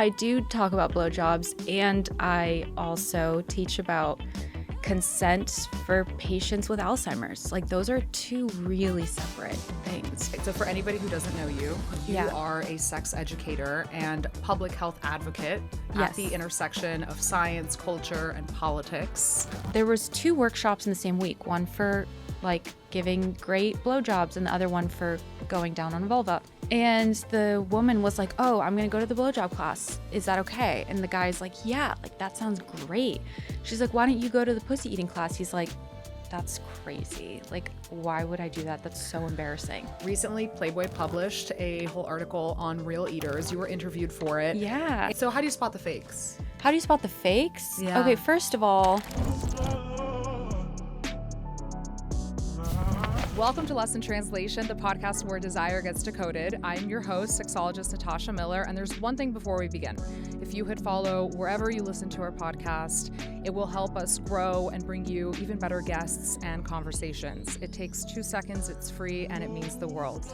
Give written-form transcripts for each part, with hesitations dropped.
I do talk about blowjobs, and I also teach about consent for patients with Alzheimer's. Like, those are two really separate things. So for anybody who doesn't know you, are a sex educator and public health advocate at the intersection of science, culture, and politics. There was 2 workshops in the same week, one for like giving great blowjobs and the other one for going down on a vulva. And the woman was like, "Oh, I'm gonna go to the blowjob class. Is that okay?" And the guy's like, "Yeah, like that sounds great." She's like, "Why don't you go to the pussy eating class?" He's like, "That's crazy. Like, why would I do that? That's so embarrassing." Recently, Playboy published a whole article on real eaters. You were interviewed for it. Yeah. So how do you spot the fakes? How do you spot the fakes? Yeah. Okay, first of all, welcome to Lesson Translation, the podcast where desire gets decoded. I'm your host, sexologist Natassia Miller, and there's one thing before we begin. If you hit follow wherever you listen to our podcast, it will help us grow and bring you even better guests and conversations. It takes 2 seconds, it's free, and it means the world.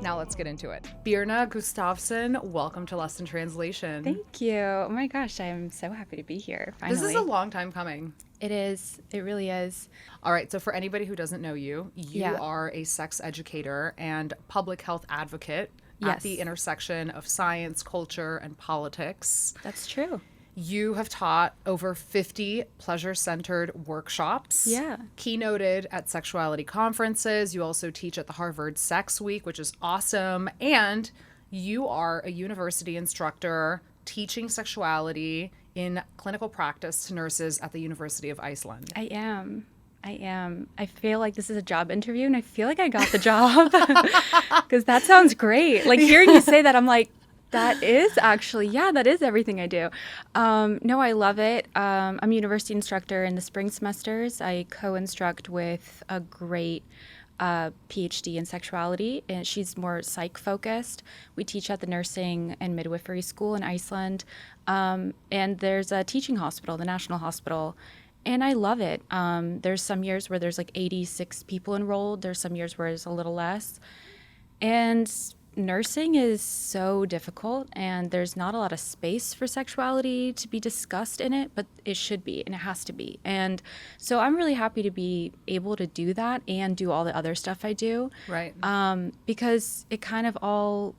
Now let's get into it. Birna Gustafsson, welcome to Lesson Translation. thank you. Oh my gosh, I'm so happy to be here, finally. This is a long time coming. It is. It really is. All right, so for anybody who doesn't know you, Yeah. are a sex educator and public health advocate at Yes. the intersection of science, culture, and politics. That's true. You have taught over 50 pleasure-centered workshops. Yeah. Keynoted at sexuality conferences. You also teach at the Harvard Sex Week, which is awesome. And you are a university instructor teaching sexuality in clinical practice to nurses at the University of Iceland. I am. I feel like this is a job interview, and I feel like I got the job because that sounds great. Like, hearing you say that, I'm like, that is actually, yeah, that is everything I do. No, I love it. I'm a university instructor in the spring semesters. I co-instruct with a great PhD in sexuality, and she's more psych focused. We teach at the nursing and midwifery school in Iceland, and there's a teaching hospital, the National Hospital, and I love it. There's some years where there's like 86 people enrolled. There's some years where it's a little less, and nursing is so difficult, and there's not a lot of space for sexuality to be discussed in it, but it should be, and it has to be. And so I'm really happy to be able to do that and do all the other stuff I do. Right. Because it kind of all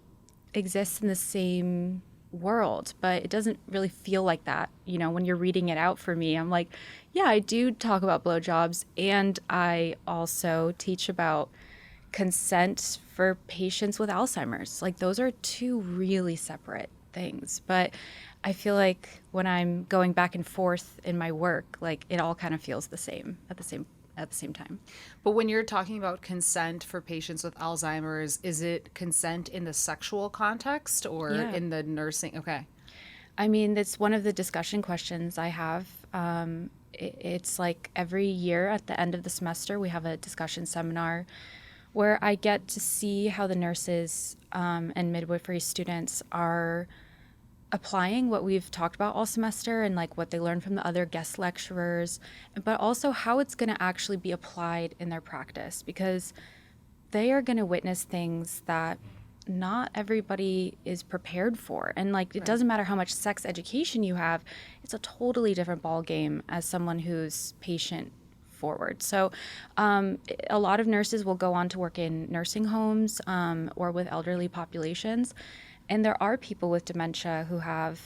exists in the same world, but it doesn't really feel like that. You know, when you're reading it out for me, I'm like, yeah, I do talk about blowjobs, and I also teach about consent for patients with Alzheimer's. Like, those are 2 really separate things. But I feel like when I'm going back and forth in my work, like, it all kind of feels the same at the same time. But when you're talking about consent for patients with Alzheimer's, is it consent in the sexual context or in the nursing? Okay. I mean, that's one of the discussion questions I have. It's like every year at the end of the semester, we have a discussion seminar where I get to see how the nurses and midwifery students are applying what we've talked about all semester, and like what they learn from the other guest lecturers, but also how it's going to actually be applied in their practice, because they are going to witness things that not everybody is prepared for. And like, it doesn't matter how much sex education you have, it's a totally different ball game as someone who's patient forward. So a lot of nurses will go on to work in nursing homes or with elderly populations. And there are people with dementia who have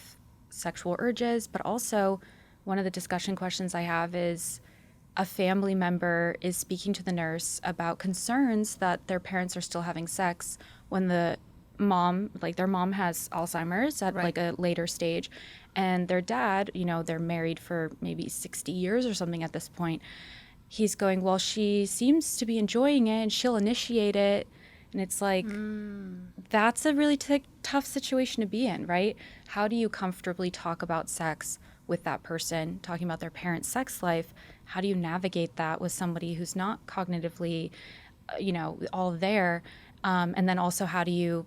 sexual urges, but also one of the discussion questions I have is a family member is speaking to the nurse about concerns that their parents are still having sex when the mom, like their mom has Alzheimer's at like a later stage, and their dad, you know, they're married for maybe 60 years or something at this point. He's going, well, she seems to be enjoying it and she'll initiate it. And it's like, that's a really tough situation to be in, right? How do you comfortably talk about sex with that person, talking about their parents' sex life? How do you navigate that with somebody who's not cognitively, all there? And then also, how do you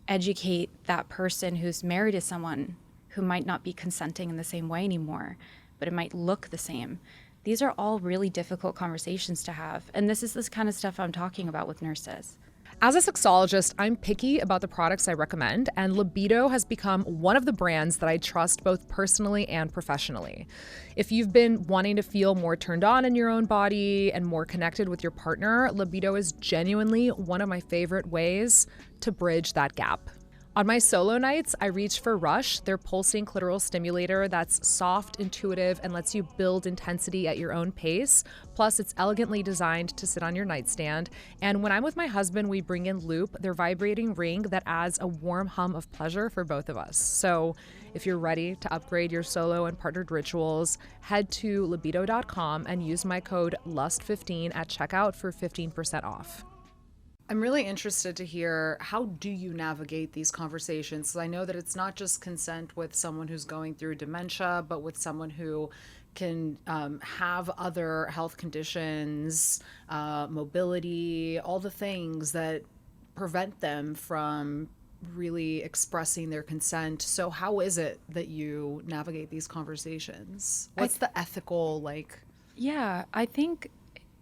educate that person who's married to someone who might not be consenting in the same way anymore, but it might look the same? These are all really difficult conversations to have. And this is this kind of stuff I'm talking about with nurses. As a sexologist, I'm picky about the products I recommend, and Libido has become one of the brands that I trust both personally and professionally. If you've been wanting to feel more turned on in your own body and more connected with your partner, Libido is genuinely one of my favorite ways to bridge that gap. On my solo nights, I reach for Rush, their pulsing clitoral stimulator that's soft, intuitive, and lets you build intensity at your own pace. Plus, it's elegantly designed to sit on your nightstand. And when I'm with my husband, we bring in Loop, their vibrating ring that adds a warm hum of pleasure for both of us. So if you're ready to upgrade your solo and partnered rituals, head to libido.com and use my code LUST15 at checkout for 15% off. I'm really interested to hear, how do you navigate these conversations? 'Cause I know that it's not just consent with someone who's going through dementia, but with someone who can have other health conditions, mobility, all the things that prevent them from really expressing their consent. So how is it that you navigate these conversations? What's the ethical, Yeah, I think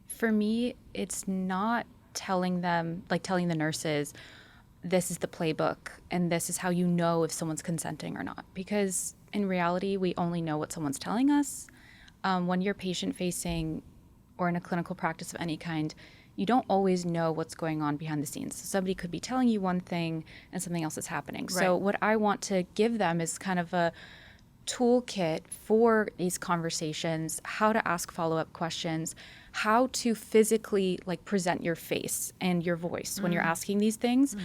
for me, it's not telling the nurses, this is the playbook and this is how you know if someone's consenting or not. Because in reality, we only know what someone's telling us. When you're patient facing or in a clinical practice of any kind, you don't always know what's going on behind the scenes. So somebody could be telling you one thing and something else is happening. Right. So what I want to give them is kind of a toolkit for these conversations, how to ask follow-up questions, how to physically present your face and your voice when you're asking these things,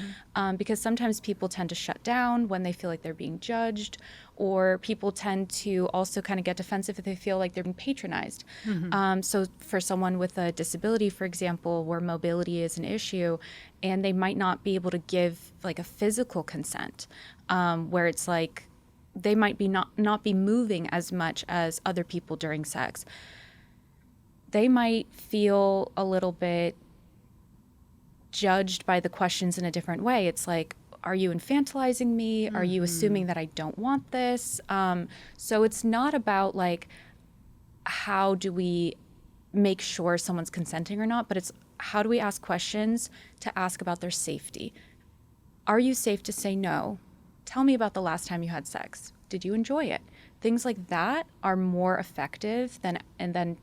because sometimes people tend to shut down when they feel like they're being judged, or people tend to also kind of get defensive if they feel like they're being patronized. So for someone with a disability, for example, where mobility is an issue, and they might not be able to give a physical consent, where it's they might be not be moving as much as other people during sex. They might feel a little bit judged by the questions in a different way. It's are you infantilizing me? Are you assuming that I don't want this? So it's not about how do we make sure someone's consenting or not, but it's how do we ask questions to ask about their safety. Are you safe to say no? Tell me about the last time you had sex. Did you enjoy it? Things like that are more effective than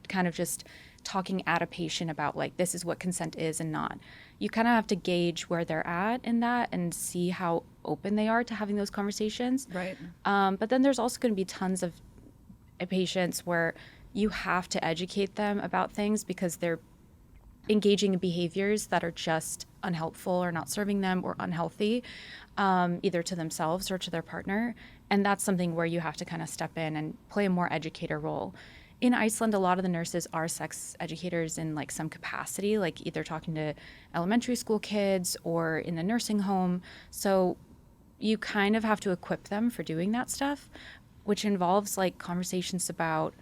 kind of just talking at a patient about this is what consent is and not. You kind of have to gauge where they're at in that and see how open they are to having those conversations. Right. But then there's also going to be tons of patients where you have to educate them about things because they're engaging in behaviors that are just unhelpful or not serving them or unhealthy, either to themselves or to their partner. And that's something where you have to kind of step in and play a more educator role. In Iceland, a lot of the nurses are sex educators in some capacity, either talking to elementary school kids or in a nursing home. So you kind of have to equip them for doing that stuff, which involves conversations about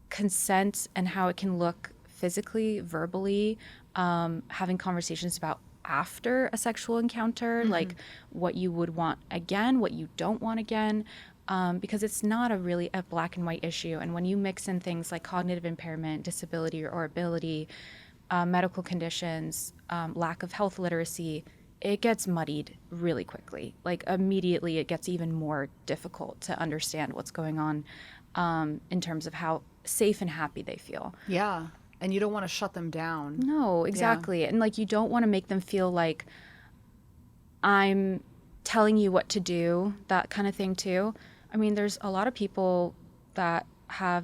consent and how it can look physically, verbally, having conversations about after a sexual encounter, what you would want again, what you don't want again, because it's not a black and white issue. And when you mix in things like cognitive impairment, disability or ability, medical conditions, lack of health literacy, it gets muddied really quickly. Immediately it gets even more difficult to understand what's going on in terms of how safe and happy they feel. Yeah. And you don't want to shut them down. No, exactly. Yeah. And you don't want to make them feel like I'm telling you what to do, that kind of thing too. I mean, there's a lot of people that have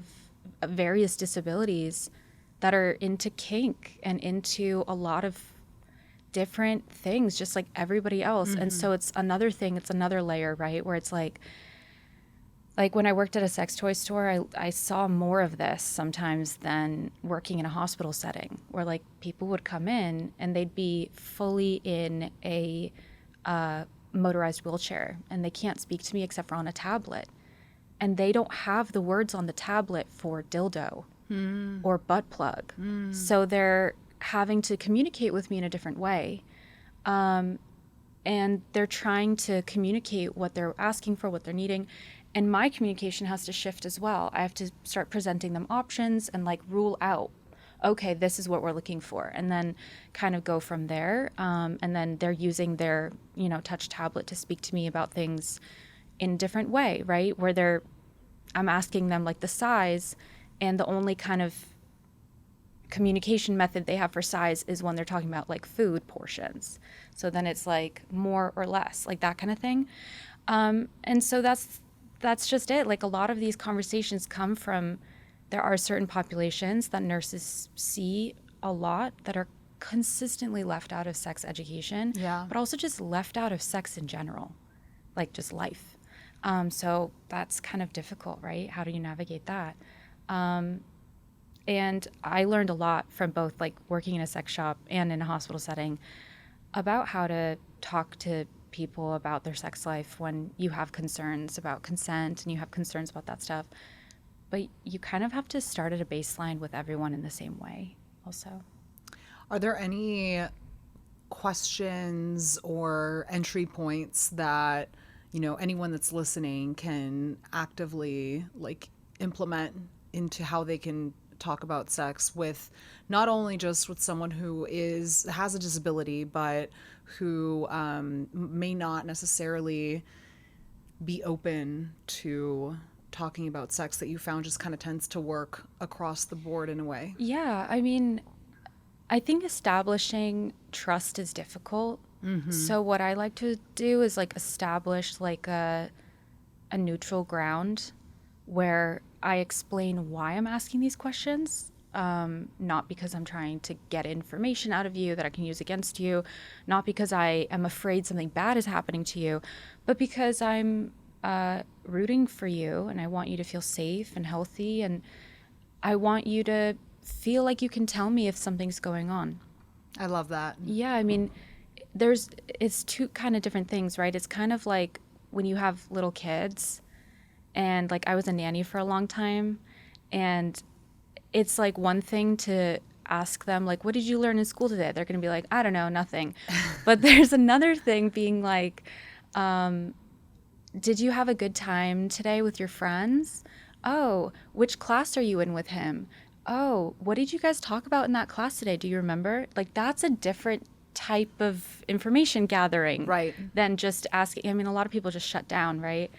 various disabilities that are into kink and into a lot of different things, just like everybody else. And so it's another thing, it's another layer, right? Where it's like when I worked at a sex toy store, I saw more of this sometimes than working in a hospital setting, where people would come in and they'd be fully in a motorized wheelchair and they can't speak to me except for on a tablet. And they don't have the words on the tablet for dildo or butt plug. So they're having to communicate with me in a different way. And they're trying to communicate what they're asking for, what they're needing. And my communication has to shift as well. I have to start presenting them options and rule out okay, this is what we're looking for, and then kind of go from there. And then they're using their, touch tablet to speak to me about things in a different way, right? Where I'm asking them like the size, and the only kind of communication method they have for size is when they're talking about like food portions. So then it's like more or less, like that kind of thing. And so that's just it. Like a lot of these conversations come from, there are certain populations that nurses see a lot that are consistently left out of sex education, but also just left out of sex in general, like just life. So that's kind of difficult, right? How do you navigate that? And I learned a lot from both like working in a sex shop and in a hospital setting about how to talk to people about their sex life when you have concerns about consent and you have concerns about that stuff. But you kind of have to start at a baseline with everyone in the same way also. Are there any questions or entry points that, anyone that's listening can actively like implement into how they can talk about sex with not only just with someone who has a disability, but who may not necessarily be open to talking about sex, that you found just kind of tends to work across the board in a way? Yeah, I mean, I think establishing trust is difficult. Mm-hmm. So what I like to do is like establish like a neutral ground where I explain why I'm asking these questions, not because I'm trying to get information out of you that I can use against you, not because I am afraid something bad is happening to you, but because I'm rooting for you and I want you to feel safe and healthy, and I want you to feel like you can tell me if something's going on. I love that. Yeah, I mean, it's two kind of different things, right? It's kind of like when you have little kids, and like I was a nanny for a long time, and it's like one thing to ask them like, what did you learn in school today? They're going to be like, I don't know, nothing. But there's another thing being like, did you have a good time today with your friends? Oh, which class are you in with him? Oh, what did you guys talk about in that class today? Do you remember? Like that's a different type of information gathering, right, than just asking. I mean, a lot of people just shut down, right?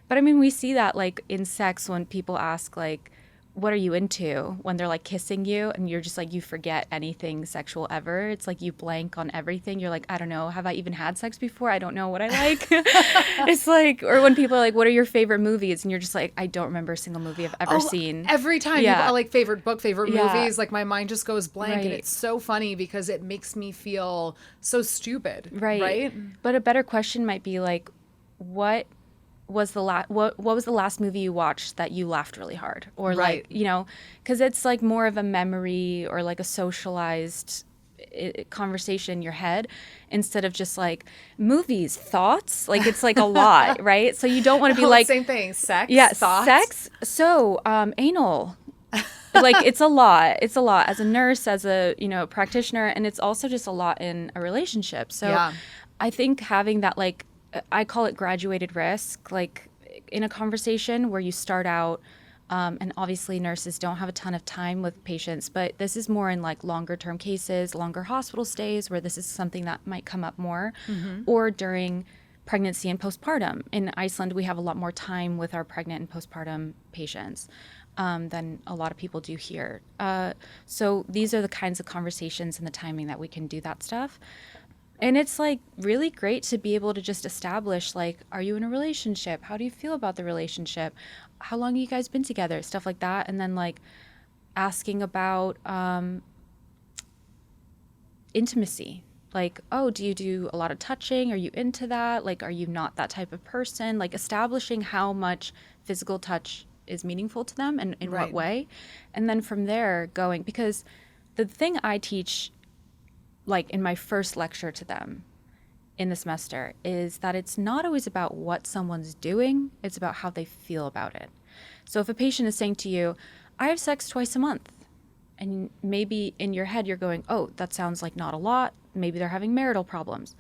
But I mean, we see that like in sex when people ask like, what are you into, when they're like kissing you and you're just like, you forget anything sexual ever. It's like you blank on everything. You're like, I don't know. Have I even had sex before? I don't know what I like. It's like, or when people are like, what are your favorite movies? And you're just like, I don't remember a single movie I've ever seen. Every time people like favorite book, favorite movies, like my mind just goes blank. Right. And it's so funny because it makes me feel so stupid. Right. But a better question might be like, what was the last movie you watched that you laughed really hard, or like, because it's like more of a memory or like a socialized conversation in your head instead of just like movies, thoughts, like it's like a lot, right? So you don't want to be like same thing, sex, thoughts. Sex, so anal. Like it's a lot as a nurse, as a practitioner, and it's also just a lot in a relationship. So I think having that, like, I call it graduated risk, like in a conversation where you start out, and obviously nurses don't have a ton of time with patients, but this is more in like longer term cases, longer hospital stays where this is something that might come up more, or during pregnancy and postpartum. In Iceland, we have a lot more time with our pregnant and postpartum patients than a lot of people do here. So these are the kinds of conversations and the timing that we can do that stuff. And it's like really great to be able to just establish, like, are you in a relationship? How do you feel about the relationship? How long have you guys been together? Stuff like that. And then like asking about intimacy. Like, oh, do you do a lot of touching? Are you into that? Like, are you not that type of person? Like establishing how much physical touch is meaningful to them and in what way. And then from there going, because the thing I teach, like in my first lecture to them in the semester, is that it's not always about what someone's doing, it's about how they feel about it. So if a patient is saying to you, I have sex twice a month, and maybe in your head you're going, oh, that sounds like not a lot, maybe they're having marital problems.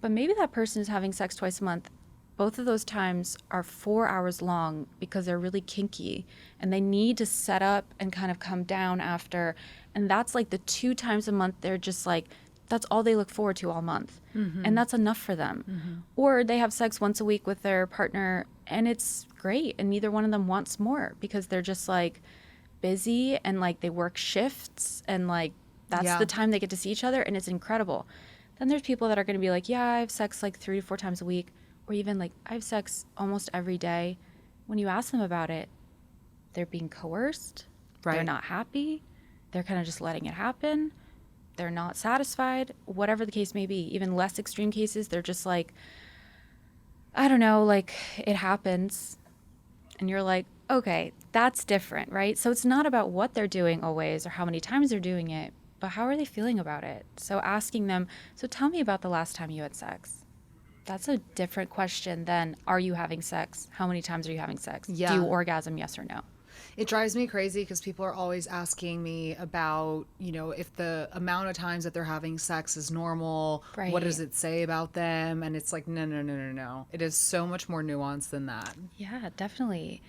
But maybe that person is having sex twice a month. Both of those times are 4 hours long because they're really kinky and they need to set up and kind of come down after, And that's like the 2 times a month they're just like, that's all they look forward to all month. And that's enough for them. Or they have sex once a week with their partner and it's great. And neither one of them wants more because they're just like busy and like they work shifts and like that's the time they get to see each other and it's incredible. Then there's people that are going to be like, yeah, I have sex like 3 to 4 times a week, or even like I have sex almost every day. When you ask them about it, they're being coerced. Right. They're not happy. They're kind of just letting it happen. They're not satisfied, whatever the case may be. Even less extreme cases, they're just like, I don't know, like it happens. And you're like, okay, that's different, right? So it's not about what they're doing always or how many times they're doing it, but how are they feeling about it? So asking them, so tell me about the last time you had sex. That's a different question than, are you having sex? How many times are you having sex? Do you orgasm, yes or no? It drives me crazy because people are always asking me about, you know, if the amount of times that they're having sex is normal, what does it say about them? And it's like, no. It is so much more nuanced than that. Yeah, definitely.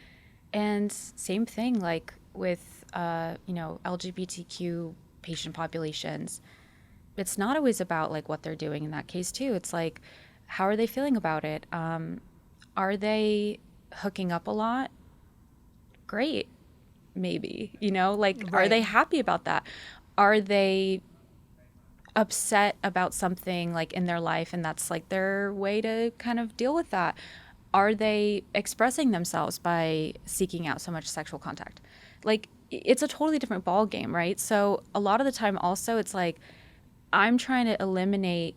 And same thing, like with, LGBTQ patient populations. It's not always about like what they're doing in that case too. It's like, how are they feeling about it? Are they hooking up a lot? Great, maybe, are they happy about that? Are they upset about something like in their life and that's like their way to kind of deal with that? Are they expressing themselves by seeking out so much sexual contact? Like, it's a totally different ball game, right? So a lot of the time also it's like I'm trying to eliminate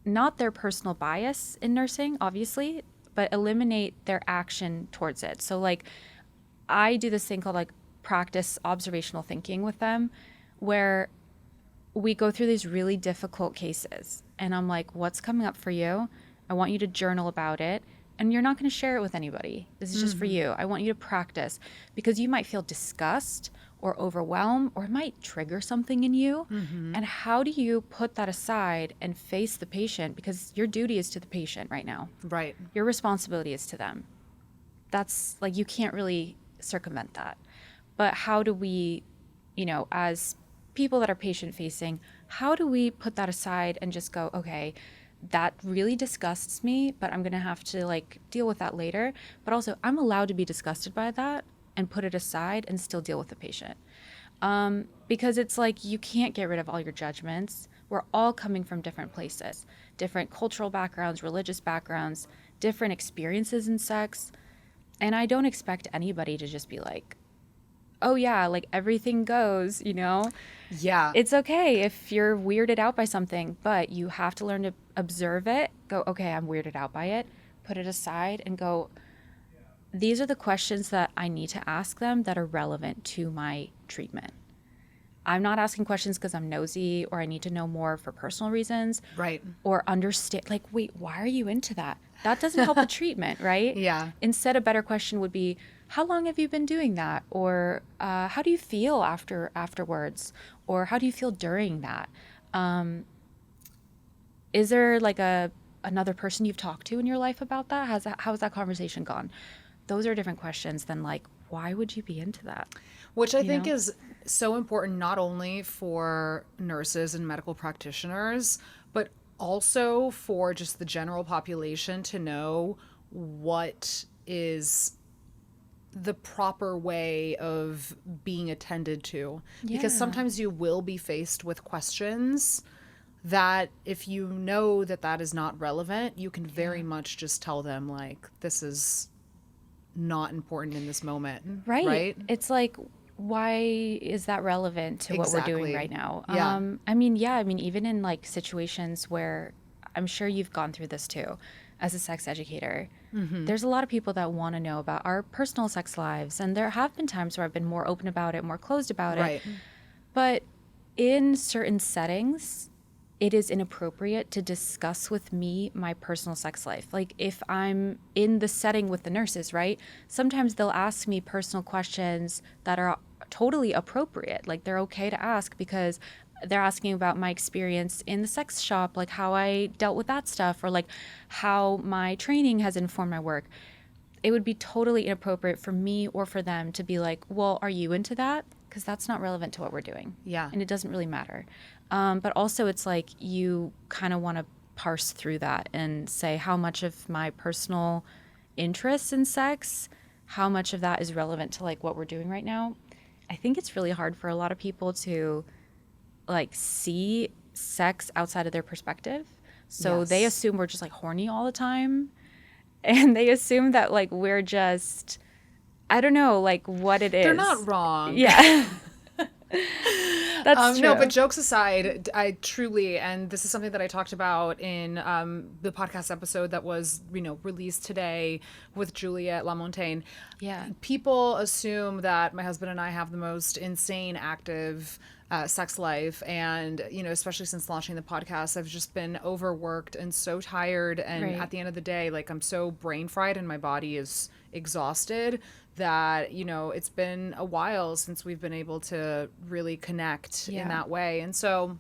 not their personal bias in nursing, obviously, but eliminate their action towards it. So like I do this thing called like practice observational thinking with them where we go through these really difficult cases and I'm like, what's coming up for you? I want you to journal about it and you're not going to share it with anybody. This is just for you. I want you to practice because you might feel disgust or overwhelmed or it might trigger something in you. And how do you put that aside and face the patient? Because your duty is to the patient right now. Right. Your responsibility is to them. That's like, you can't really circumvent that. But how do we, as people that are patient facing, how do we put that aside and just go, okay, that really disgusts me, but I'm going to have to like deal with that later. But also I'm allowed to be disgusted by that and put it aside and still deal with the patient. Because it's like, you can't get rid of all your judgments. We're all coming from different places, different cultural backgrounds, religious backgrounds, different experiences in sex. And I don't expect anybody to just be like, oh yeah, like everything goes, Yeah. It's okay if you're weirded out by something, but you have to learn to observe it, go, okay, I'm weirded out by it, put it aside and go, these are the questions that I need to ask them that are relevant to my treatment. I'm not asking questions because I'm nosy or I need to know more for personal reasons. Right. Or understand, like, wait, why are you into that? That doesn't help the treatment, right? Yeah. Instead, a better question would be, how long have you been doing that? Or how do you feel afterwards? Or how do you feel during that? Is there like another person you've talked to in your life about that? How's that conversation gone? Those are different questions than like, why would you be into that? Which I think is so important, not only for nurses and medical practitioners, but also for just the general population to know what is the proper way of being attended to. Yeah. Because sometimes you will be faced with questions that if you know that that is not relevant, you can very much just tell them like, this is not important in this moment. Right? It's like, why is that relevant to what we're doing right now? Yeah. I mean, even in like situations where I'm sure you've gone through this too, as a sex educator, there's a lot of people that want to know about our personal sex lives. And there have been times where I've been more open about it, more closed about it. But in certain settings, it is inappropriate to discuss with me my personal sex life. Like if I'm in the setting with the nurses, right? Sometimes they'll ask me personal questions that are totally appropriate. Like they're okay to ask because they're asking about my experience in the sex shop, like how I dealt with that stuff, or like how my training has informed my work. It would be totally inappropriate for me or for them to be like, well, are you into that? because that's not relevant to what we're doing. Yeah. And it doesn't really matter. But also it's like you kind of want to parse through that and say how much of my personal interest in sex, how much of that is relevant to like what we're doing right now. I think it's really hard for a lot of people to like see sex outside of their perspective. So they assume we're just like horny all the time. And they assume that like we're just, I don't know, like what it is. They're not wrong. Yeah. That's true. No, but jokes aside, I truly, and this is something that I talked about in the podcast episode that was, released today with Juliette Lamontagne. Yeah. People assume that my husband and I have the most insane, active sex life. And, especially since launching the podcast, I've just been overworked and so tired. And at the end of the day, like I'm so brain fried and my body is exhausted that, it's been a while since we've been able to really connect in that way. And so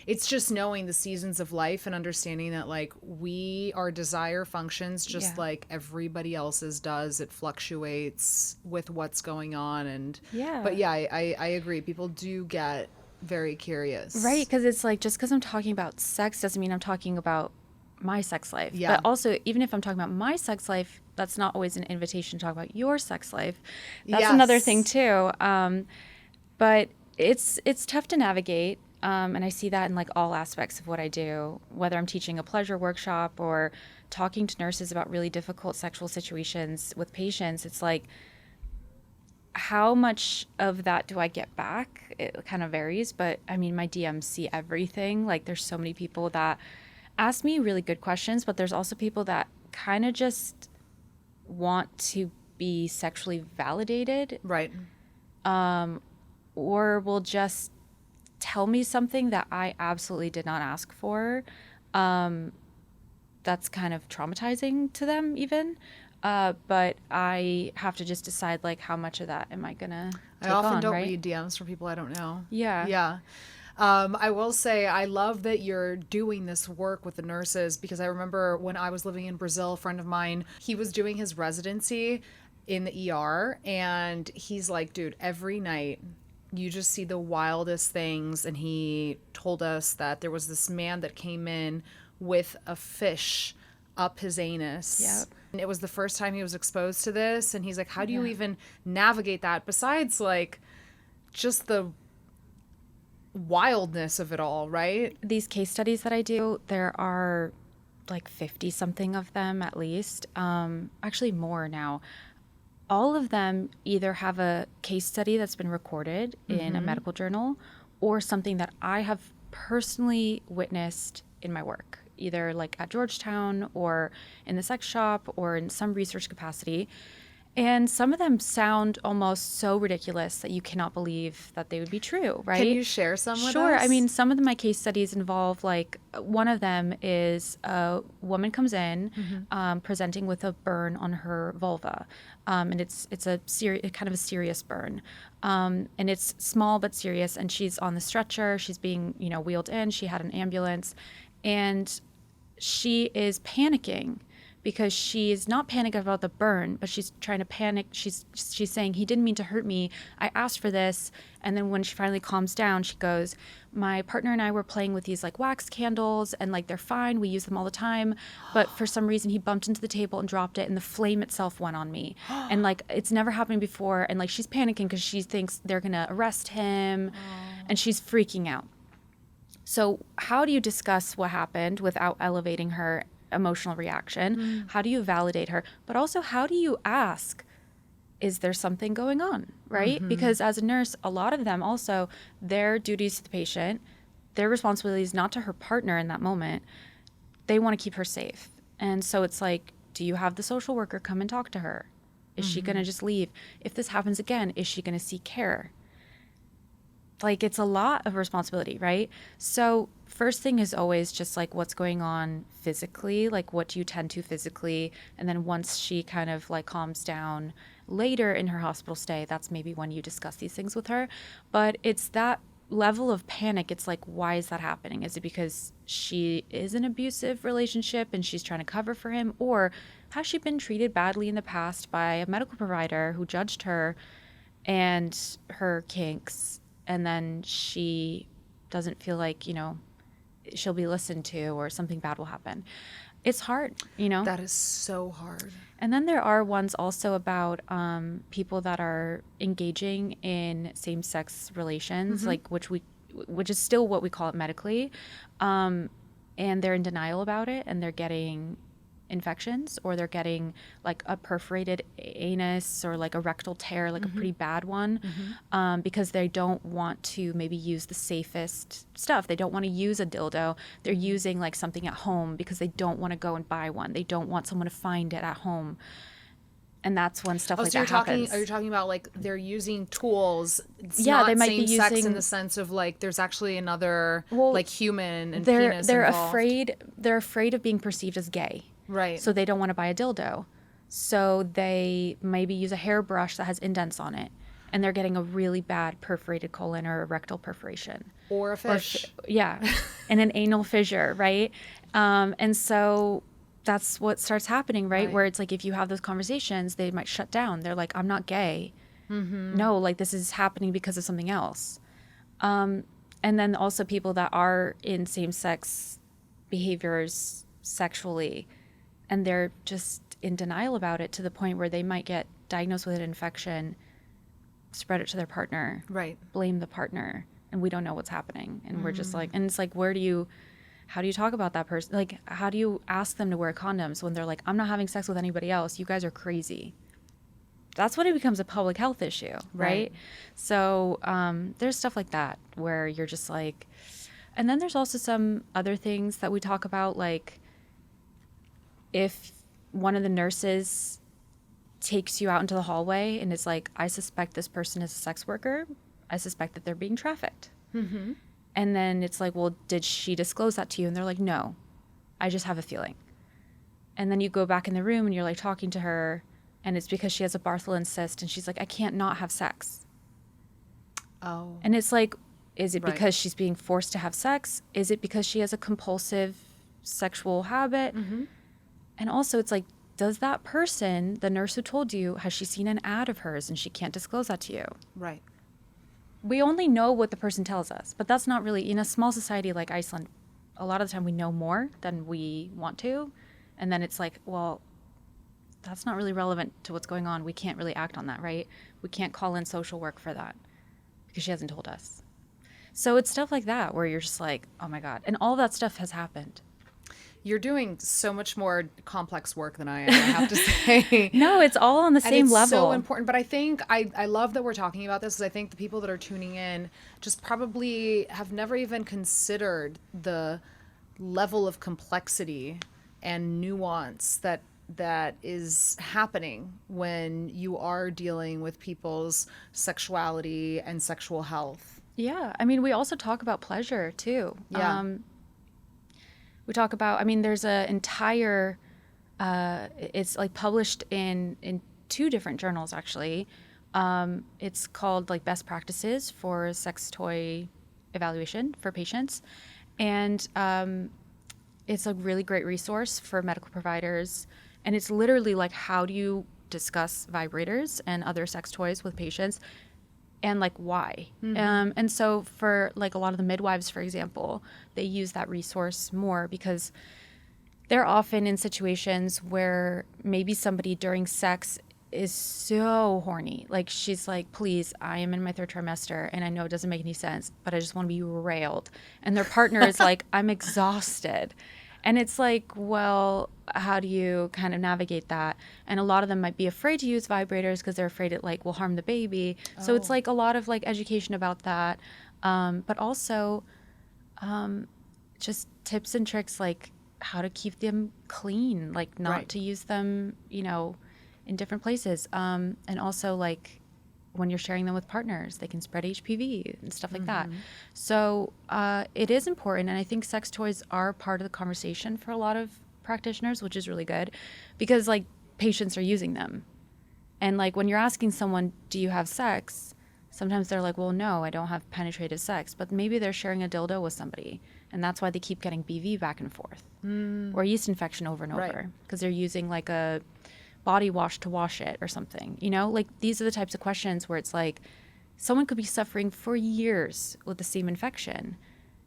it's just knowing the seasons of life and understanding that like our desire functions just like everybody else's does. It fluctuates with what's going on. And but I agree. People do get very curious. Right. Because it's like, just because I'm talking about sex doesn't mean I'm talking about my sex life. Yeah. But also, even if I'm talking about my sex life, that's not always an invitation to talk about your sex life. That's another thing too. But it's tough to navigate. And I see that in like all aspects of what I do, whether I'm teaching a pleasure workshop or talking to nurses about really difficult sexual situations with patients. It's like, how much of that do I get back? It kind of varies, but I mean, my DMs see everything. Like there's so many people that ask me really good questions, but there's also people that kind of just want to be sexually validated. Right. Or will just tell me something that I absolutely did not ask for. That's kind of traumatizing to them even. But I have to just decide like how much of that am I gonna take on, I often don't right? read DMs from people I don't know. Yeah. Yeah. I will say I love that you're doing this work with the nurses, because I remember when I was living in Brazil, a friend of mine, he was doing his residency in the ER, and he's like, dude, every night you just see the wildest things. And he told us that there was this man that came in with a fish up his anus. Yep. And it was the first time he was exposed to this. And he's like, how do you even navigate that besides like just the wildness of it all, right? These case studies that I do, there are like 50 something of them at least, actually more now. All of them either have a case study that's been recorded in a medical journal or something that I have personally witnessed in my work, either like at Georgetown or in the sex shop or in some research capacity. And some of them sound almost so ridiculous that you cannot believe that they would be true, right? Can you share some with us? Sure. I mean, some of my case studies involve, like, one of them is a woman comes in presenting with a burn on her vulva. And it's a kind of a serious burn. And it's small but serious. And she's on the stretcher. She's being, wheeled in. She had an ambulance. And she is panicking, because she's not panicking about the burn, but she's trying to panic. She's saying, he didn't mean to hurt me. I asked for this. And then when she finally calms down, she goes, my partner and I were playing with these like wax candles, and like they're fine. We use them all the time. But for some reason he bumped into the table and dropped it, and the flame itself went on me. And like, it's never happened before. And like, she's panicking because she thinks they're going to arrest him. And she's freaking out. So how do you discuss what happened without elevating her emotional reaction? How do you validate her? But also, how do you ask, is there something going on, right? Because as a nurse, a lot of them also, their duties to the patient, their responsibility is not to her partner in that moment. They want to keep her safe. And so it's like, do you have the social worker come and talk to her? Is she going to just leave? If this happens again, is she going to seek care? Like, it's a lot of responsibility, right? So first thing is always just like, what's going on physically? Like, what do you tend to physically? And then once she kind of like calms down later in her hospital stay, that's maybe when you discuss these things with her. But it's that level of panic. It's like, why is that happening? Is it because she is in an abusive relationship and she's trying to cover for him? Or has she been treated badly in the past by a medical provider who judged her? and her kinks, and then she doesn't feel like, she'll be listened to or something bad will happen. It's hard, That is so hard. And then there are ones also about people that are engaging in same-sex relations, which is still what we call it medically, and they're in denial about it, and they're getting infections, or they're getting like a perforated anus or like a rectal tear, like a pretty bad one, because they don't want to maybe use the safest stuff. They don't want to use a dildo. They're using like something at home because they don't want to go and buy one. They don't want someone to find it at home. And that's when stuff like that happens. Are you talking about like they're using tools? It's yeah, not they might same be sex using in the sense of like there's actually another like human and penis they're involved. They're afraid of being perceived as gay. Right. So they don't want to buy a dildo. So they maybe use a hairbrush that has indents on it, and they're getting a really bad perforated colon or a rectal perforation. Or a fish. And an anal fissure, right? And so that's what starts happening, right? Where it's like if you have those conversations, they might shut down. They're like, I'm not gay. No, like this is happening because of something else. And then also people that are in same-sex behaviors sexually, and they're just in denial about it to the point where they might get diagnosed with an infection, spread it to their partner, blame the partner, and we don't know what's happening. And we're just like, and it's like, how do you talk about that person? Like, how do you ask them to wear condoms when they're like, I'm not having sex with anybody else. You guys are crazy. That's when it becomes a public health issue, right? So there's stuff like that where you're just like, and then there's also some other things that we talk about, like if one of the nurses takes you out into the hallway and is like, I suspect this person is a sex worker. I suspect that they're being trafficked. And then it's like, well, did she disclose that to you? And they're like, no, I just have a feeling. And then you go back in the room and you're like talking to her, and it's because she has a Bartholin cyst, and she's like, I can't not have sex. Oh. And it's like, is it because she's being forced to have sex? Is it because she has a compulsive sexual habit? And also it's like, does that person, the nurse who told you, has she seen an ad of hers and she can't disclose that to you? Right. We only know what the person tells us, but that's not really, in a small society like Iceland, a lot of the time we know more than we want to. And then it's like, well, that's not really relevant to what's going on. We can't really act on that, right? We can't call in social work for that because she hasn't told us. So it's stuff like that where you're just like, oh my God. And all that stuff has happened. You're doing so much more complex work than I am, I have to say. No, it's all on the same level. It's so important. But I think I love that we're talking about this, because I think the people that are tuning in just probably have never even considered the level of complexity and nuance that is happening when you are dealing with people's sexuality and sexual health. Yeah. I mean, we also talk about pleasure too. Yeah. We talk about, I mean, there's an entire, it's like published in 2 different journals, actually. It's called like Best Practices for Sex Toy Evaluation for Patients. And it's a really great resource for medical providers. And it's literally like, how do you discuss vibrators and other sex toys with patients? And like why? And so for like a lot of the midwives, for example, they use that resource more because they're often in situations where maybe somebody during sex is so horny. Like she's like, please, I am in my 3rd trimester and I know it doesn't make any sense, but I just want to be railed. And their partner is like, I'm exhausted. And it's like, well, how do you kind of navigate that? And a lot of them might be afraid to use vibrators because they're afraid it like will harm the baby. So it's like a lot of like education about that. But also just tips and tricks, like how to keep them clean, like not to use them, in different places. And also like when you're sharing them with partners, they can spread HPV and stuff like that. So it is important. And I think sex toys are part of the conversation for a lot of practitioners, which is really good because like patients are using them. And like when you're asking someone, do you have sex? Sometimes they're like, well, no, I don't have penetrative sex, but maybe they're sharing a dildo with somebody. And that's why they keep getting BV back and forth or yeast infection over and over because they're using like a body wash to wash it or something? You know, like these are the types of questions where it's like someone could be suffering for years with the same infection,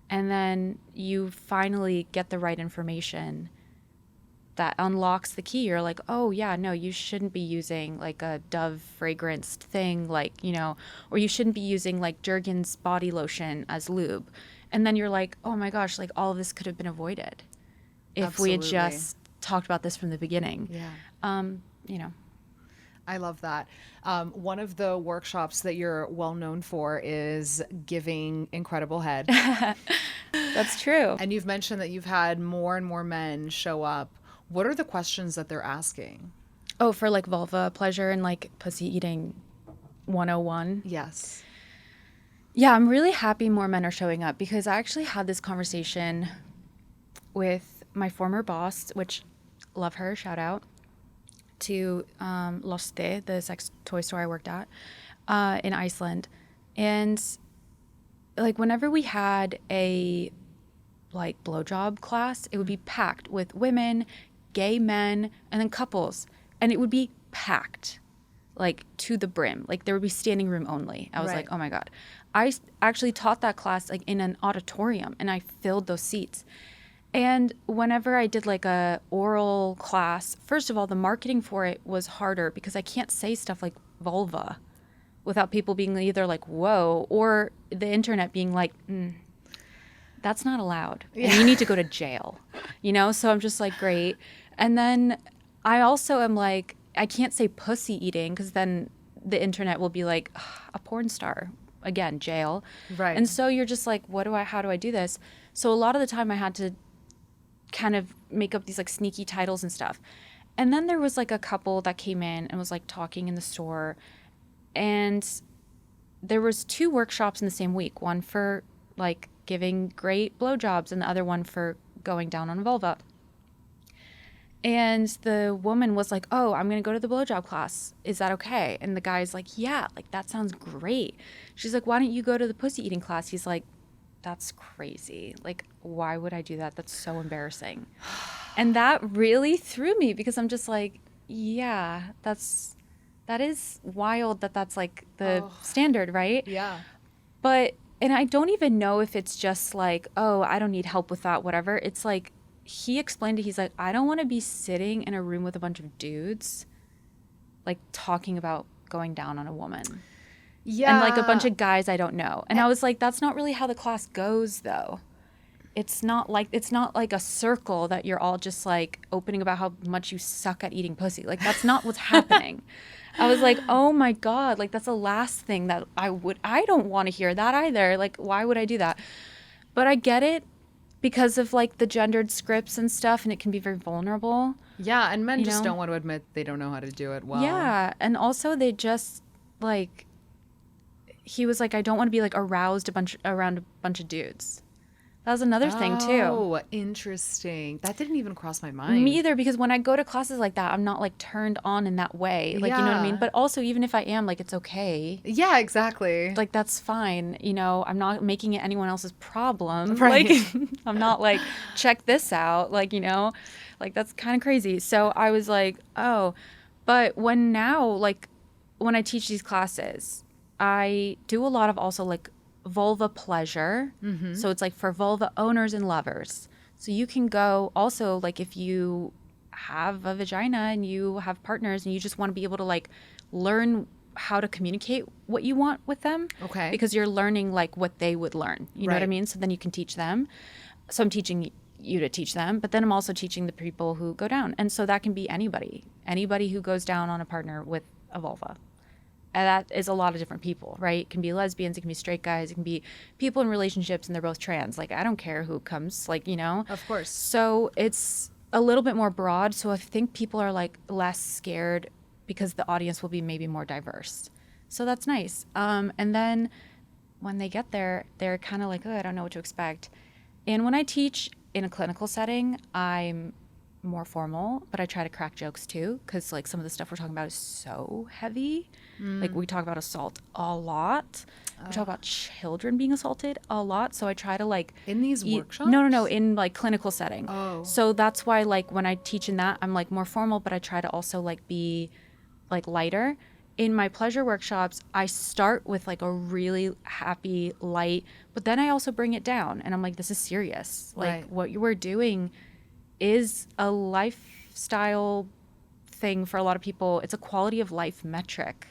and then you finally get the right information that unlocks the key. You're like, oh yeah, no, you shouldn't be using like a Dove fragranced thing, like, you know, or you shouldn't be using like Jergens body lotion as lube. And then you're like, oh my gosh, like all of this could have been avoided if we had just talked about this from the beginning. Yeah. You know. I love that. One of the workshops that you're well known for is giving incredible head. That's true. And you've mentioned that you've had more and more men show up. What are the questions that they're asking? Oh, for like vulva pleasure and like pussy eating 101. Yes. Yeah, I'm really happy more men are showing up, because I actually had this conversation with my former boss, which love her, shout out to Loste, the sex toy store I worked at in Iceland. And like whenever we had a like blowjob class, it would be packed with women, gay men, and then couples. And it would be packed like to the brim. Like there would be standing room only. I was like, oh my God. I actually taught that class like in an auditorium, and I filled those seats. And whenever I did like a oral class, first of all, the marketing for it was harder because I can't say stuff like vulva without people being either like, whoa, or the internet being like, that's not allowed. And you need to go to jail, you know? So I'm just like, great. And then I also am like, I can't say pussy eating because then the internet will be like, a porn star, again, jail. Right. And so you're just like, how do I do this? So a lot of the time I had to kind of make up these like sneaky titles and stuff. And then there was like a couple that came in and was like talking in the store, and there was 2 workshops in the same week, one for like giving great blowjobs and the other one for going down on a vulva. And the woman was like, oh, I'm going to go to the blowjob class. Is that okay? And the guy's like, yeah, like that sounds great. She's like, why don't you go to the pussy eating class? He's like, that's crazy. Like, why would I do that? That's so embarrassing. And that really threw me, because I'm just like, yeah, that is wild that that's like the standard, right? Yeah. But, and I don't even know if it's just like, oh, I don't need help with that, whatever. It's like, he explained it. He's like, I don't want to be sitting in a room with a bunch of dudes, like talking about going down on a woman. Yeah. And like a bunch of guys I don't know. And I was like, that's not really how the class goes, though. It's not like a circle that you're all just like opening about how much you suck at eating pussy. Like, that's not what's happening. I was like, oh my God, like that's the last thing that I don't want to hear that either. Like, why would I do that? But I get it because of like the gendered scripts and stuff, and it can be very vulnerable. Yeah. And men just don't want to admit they don't know how to do it well. Yeah. And also they just like, he was like, I don't want to be like aroused around a bunch of dudes. That was another thing too. Oh, interesting. That didn't even cross my mind. Me either, because when I go to classes like that, I'm not like turned on in that way. Like, you know what I mean? But also, even if I am, like, it's okay. Yeah, exactly. Like, that's fine. You know, I'm not making it anyone else's problem. Right. Like, I'm not like, check this out. Like, you know, like that's kind of crazy. So I was like, oh, but when I teach these classes, I do a lot of also like vulva pleasure. Mm-hmm. So it's like for vulva owners and lovers. So you can go also, like if you have a vagina and you have partners and you just want to be able to like learn how to communicate what you want with them. Okay. Because you're learning like what they would learn. You know what I mean? So then you can teach them. So I'm teaching you to teach them, but then I'm also teaching the people who go down. And so that can be anybody who goes down on a partner with a vulva. And that is a lot of different people, right? It can be lesbians, it can be straight guys, it can be people in relationships and they're both trans. Like, I don't care who comes, like, you know? Of course. So it's a little bit more broad. So I think people are like less scared because the audience will be maybe more diverse. So that's nice. And then when they get there, they're kind of like, oh, I don't know what to expect. And when I teach in a clinical setting, I'm more formal, but I try to crack jokes too, because like some of the stuff we're talking about is so heavy. Like we talk about assault a lot. We talk about children being assaulted a lot. So I try to like In these workshops? No, in like clinical setting. Oh. So that's why like when I teach in that, I'm like more formal, but I try to also like be like lighter. In my pleasure workshops, I start with like a really happy, light, but then I also bring it down and I'm like, this is serious. Like Right. what you were doing is a lifestyle thing for a lot of people. It's a quality of life metric.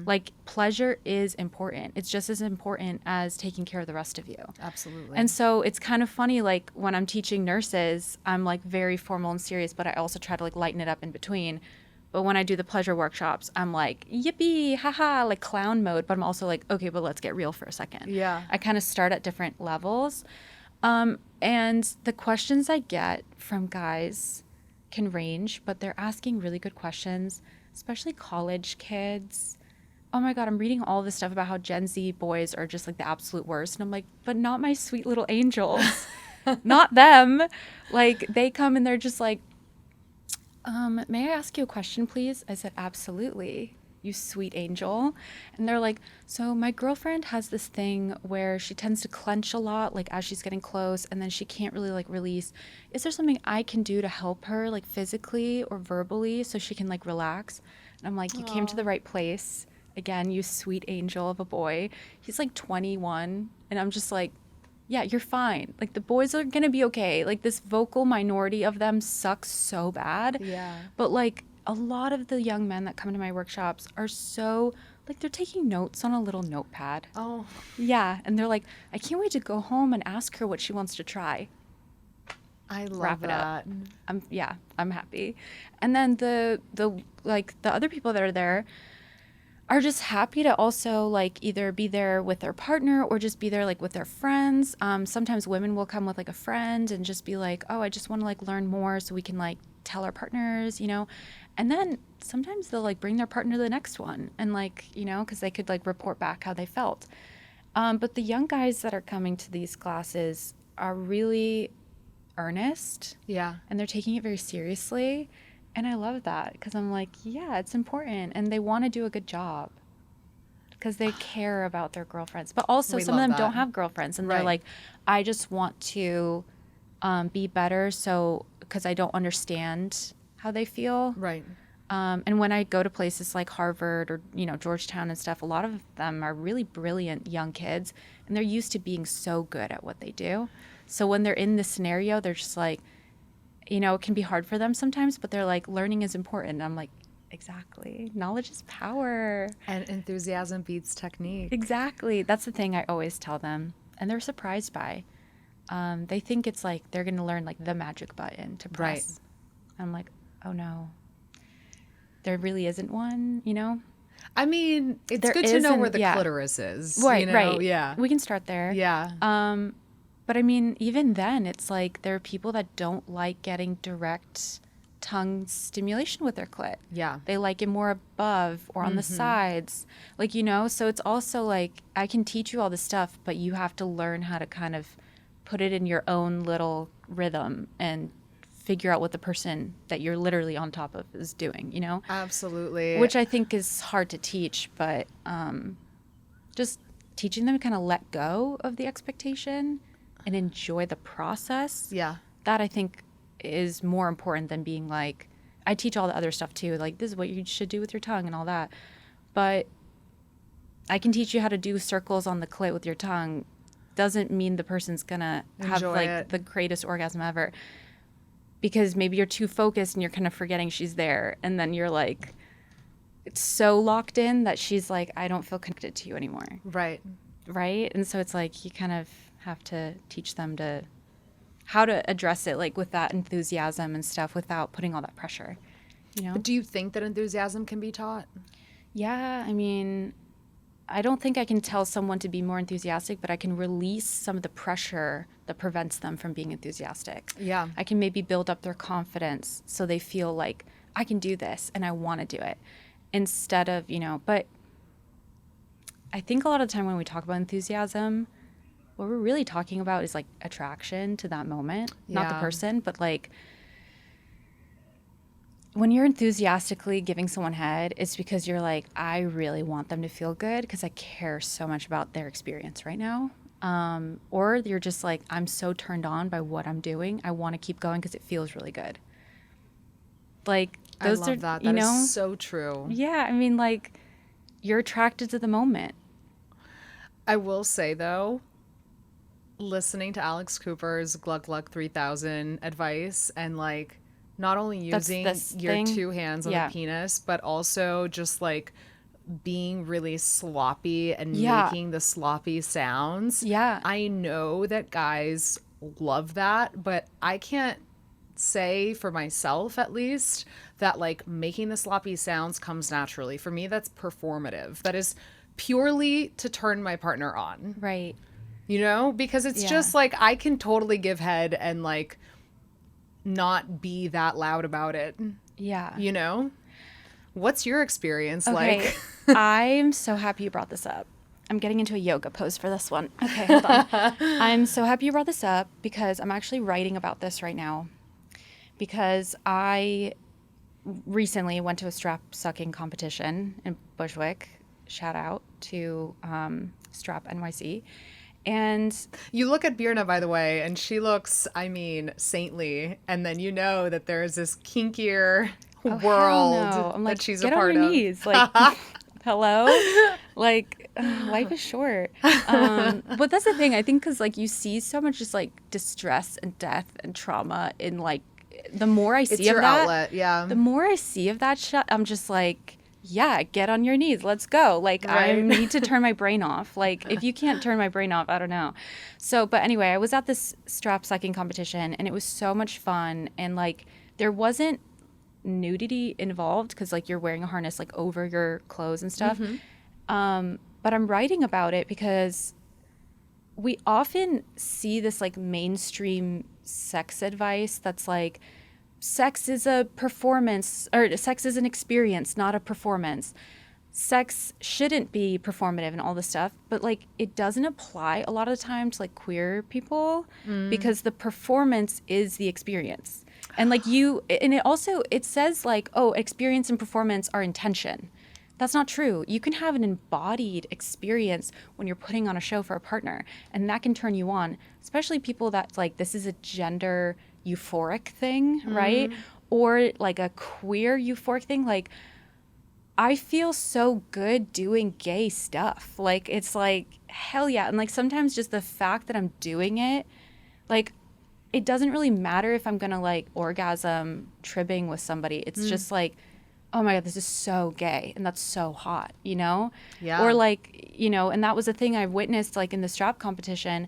Like pleasure is important. It's just as important as taking care of the rest of you. Absolutely. And so it's kind of funny, like when I'm teaching nurses, I'm like very formal and serious, but I also try to like lighten it up in between. But when I do the pleasure workshops, I'm like, yippee, haha, like clown mode. But I'm also like, okay, but let's get real for a second. Yeah. I kind of start at different levels. And the questions I get from guys can range, but they're asking really good questions, especially college kids. Oh my God, I'm reading all this stuff about how Gen Z boys are just like the absolute worst. And I'm like, but not my sweet little angels. Not them. Like they come and they're just like, may I ask you a question, please? I said, absolutely, you sweet angel. And they're like, so my girlfriend has this thing where she tends to clench a lot, like as she's getting close, and then she can't really like release. Is there something I can do to help her, like physically or verbally, so she can like relax? And I'm like, you came to the right place. Again, you sweet angel of a boy. He's like 21, and I'm just like, yeah, you're fine. Like the boys are gonna be okay. Like this vocal minority of them sucks so bad. Yeah. But like a lot of the young men that come to my workshops are so like they're taking notes on a little notepad. Oh. Yeah, and they're like, I can't wait to go home and ask her what she wants to try. I love Wrap it up. that. I'm happy. And then the other people that are there are just happy to also like either be there with their partner or just be there like with their friends. Sometimes women will come with like a friend and just be like, oh, I just want to like learn more so we can like tell our partners, you know. And then sometimes they'll like bring their partner to the next one and like, you know, because they could like report back how they felt. But the young guys that are coming to these classes are really earnest. Yeah. And they're taking it very seriously. And I love that because I'm like, yeah, it's important. And they want to do a good job because they care about their girlfriends. But also We some of love them don't that. have girlfriends. And Right. they're like, I just want to be better. So because I don't understand how they feel. Right. And when I go to places like Harvard or, you know, Georgetown and stuff, a lot of them are really brilliant young kids. And they're used to being so good at what they do. So when they're in this scenario, they're just like, you know, it can be hard for them sometimes, but they're like, learning is important. And I'm like, exactly. Knowledge is power. And enthusiasm beats technique. Exactly. That's the thing I always tell them. And they're surprised by. They think it's like they're going to learn like the magic button to press. Right. I'm like, oh no. There really isn't one, you know? I mean, it's There good to know isn't- where the yeah. clitoris is. Right, you know? right. Yeah. We can start there. Yeah. But I mean, even then, it's like there are people that don't like getting direct tongue stimulation with their clit. Yeah. They like it more above or on the sides. Like, you know, so it's also like I can teach you all this stuff, but you have to learn how to kind of put it in your own little rhythm and figure out what the person that you're literally on top of is doing, you know? Absolutely. Which I think is hard to teach, but just teaching them to kind of let go of the expectation and enjoy the process. Yeah. That I think is more important than being like, I teach all the other stuff too, like this is what you should do with your tongue and all that. But I can teach you how to do circles on the clit with your tongue. Doesn't mean the person's gonna have Enjoy like it. the greatest orgasm ever. Because maybe you're too focused and you're kind of forgetting she's there. And then you're like, it's so locked in that she's like, I don't feel connected to you anymore. Right. Right? And so it's like you kind of have to teach them to how to address it like with that enthusiasm and stuff without putting all that pressure, you know? But do you think that enthusiasm can be taught? Yeah, I mean, I don't think I can tell someone to be more enthusiastic, but I can release some of the pressure that prevents them from being enthusiastic. Yeah. I can maybe build up their confidence so they feel like I can do this and I want to do it instead of, you know, but I think a lot of the time when we talk about enthusiasm, what we're really talking about is like attraction to that moment, not the Yeah. person, but like when you're enthusiastically giving someone head, it's because you're like, I really want them to feel good because I care so much about their experience right now. Or you're just like, I'm so turned on by what I'm doing. I want to keep going because it feels really good. Like, those I love are, that. you That know, is so true. yeah, I mean, like, you're attracted to the moment. I will say though, listening to Alex Cooper's Gluck Gluck 3000 advice and like not only That's using this your thing. two hands on Yeah. the penis, but also just like being really sloppy and Yeah. making the sloppy sounds. Yeah. I know that guys love that, but I can't say for myself at least that like making the sloppy sounds comes naturally. For me, that's performative. That is purely to turn my partner on. Right. You know, because it's Yeah. just like I can totally give head and like not be that loud about it. Yeah. You know? What's your experience Okay. like? I'm so happy you brought this up. I'm getting into a yoga pose for this one. Okay, hold on. I'm so happy you brought this up because I'm actually writing about this right now. Because I recently went to a strap sucking competition in Bushwick. Shout out to Strap NYC. And You look at Birna, by the way, and she looks, I mean, saintly. And then you know that there's this kinkier hell world no. I'm like, that she's get a part on your of. knees. Like, hello? Like, life is short. But that's the thing. I think because, like, you see so much just, like, distress and death and trauma in, like, the more I see It's of your that, outlet, yeah. the more I see of that shit, I'm just like, yeah, get on your knees. Let's go. Like, I Right. need to turn my brain off. Like, if you can't turn my brain off, I don't know. So, but anyway, I was at this strap sucking competition and it was so much fun. And, like, there wasn't nudity involved because, like, you're wearing a harness, like, over your clothes and stuff. But I'm writing about it because we often see this like mainstream sex advice that's like sex is a performance or sex is an experience, not a performance. Sex shouldn't be performative and all this stuff, but like it doesn't apply a lot of the time to like queer people because the performance is the experience. And like and it says like, oh, experience and performance are intention. That's not true. You can have an embodied experience when you're putting on a show for a partner, and that can turn you on, especially people that's like, this is a gender euphoric thing, right? Or like a queer euphoric thing. Like, I feel so good doing gay stuff. Like, it's like, hell yeah. And like, sometimes just the fact that I'm doing it, like, it doesn't really matter if I'm gonna like orgasm tribbing with somebody. It's just like, oh my God, this is so gay and that's so hot, you know? Yeah. Or like, you know, and that was a thing I witnessed like in the strap competition.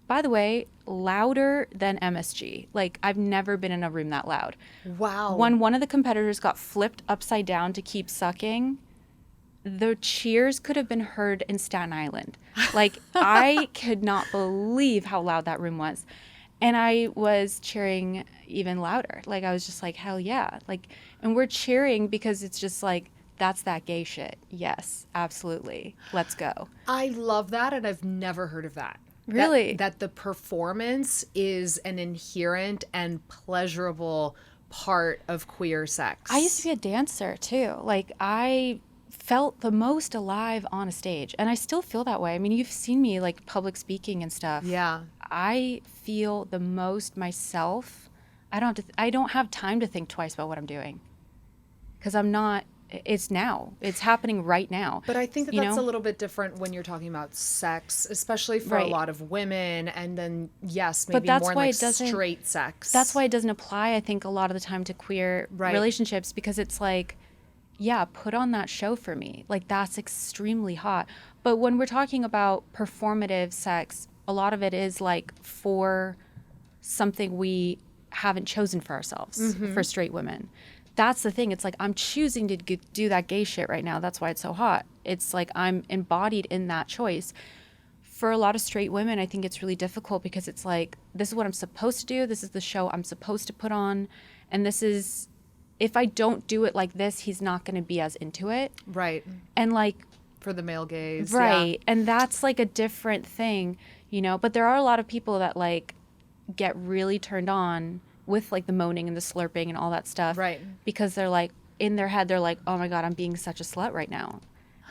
By the way, louder than MSG. Like, I've never been in a room that loud. Wow. When one of the competitors got flipped upside down to keep sucking, the cheers could have been heard in Staten Island. Like, I could not believe how loud that room was. And I was cheering even louder. Like, I was just like, hell yeah. Like, and we're cheering because it's just like, that's that gay shit. Yes, absolutely. Let's go. I love that, and I've never heard of that. Really? That the performance is an inherent and pleasurable part of queer sex. I used to be a dancer too. Like, I felt the most alive on a stage, and I still feel that way. I mean, you've seen me like public speaking and stuff. Yeah. I feel the most myself. I don't have time to think twice about what I'm doing because I'm not. It's now. It's happening right now. But I think that you that's know? a little bit different when you're talking about sex, especially for a Right. lot of women. And then, yes, But maybe that's more why like it doesn't- straight sex. That's why it doesn't apply, I think, a lot of the time to queer Right. relationships because it's like, yeah, put on that show for me. Like, that's extremely hot. But when we're talking about performative sex, a lot of it is like for something we haven't chosen for ourselves, for straight women. That's the thing. It's like, I'm choosing to do that gay shit right now. That's why it's so hot. It's like I'm embodied in that choice. For a lot of straight women, I think it's really difficult because it's like, this is what I'm supposed to do. This is the show I'm supposed to put on. And this is, if I don't do it like this, he's not going to be as into it. Right. And like, For the male gaze. right. And that's like a different thing, you know? But there are a lot of people that like get really turned on with like the moaning and the slurping and all that stuff. Right. Because they're like, in their head, they're like, oh my God, I'm being such a slut right now.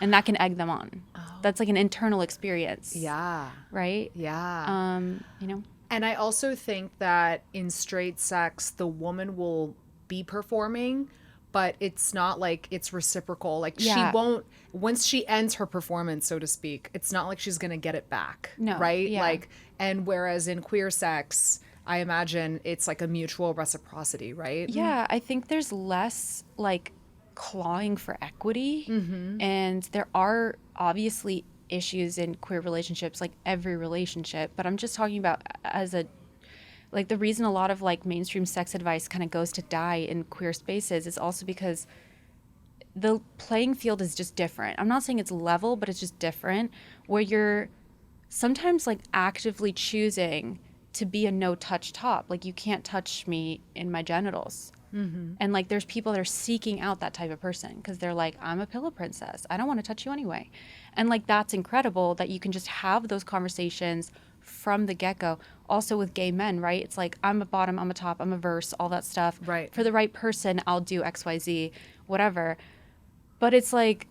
And that can egg them on. Oh. That's like an internal experience. Yeah. Right? Yeah. You know? And I also think that in straight sex, the woman will be performing, but it's not like it's reciprocal. Like she won't, once she ends her performance, so to speak, it's not like she's going to get it back. No. Right? Yeah. Like, and whereas in queer sex, I imagine it's like a mutual reciprocity, right? Yeah. I think there's less like clawing for equity. Mm-hmm. And there are obviously issues in queer relationships, like every relationship, but I'm just talking about as a, like the reason a lot of like mainstream sex advice kind of goes to die in queer spaces is also because the playing field is just different. I'm not saying it's level, but it's just different, where you're sometimes like actively choosing to be a no-touch top. Like, you can't touch me in my genitals. Mm-hmm. And like there's people that are seeking out that type of person because they're like, I'm a pillow princess, I don't want to touch you anyway. And like that's incredible that you can just have those conversations from the get-go. Also with gay men, right? It's like, I'm a bottom, I'm a top, I'm a verse, all that stuff. Right. For the right person, I'll do XYZ, whatever. But it's like,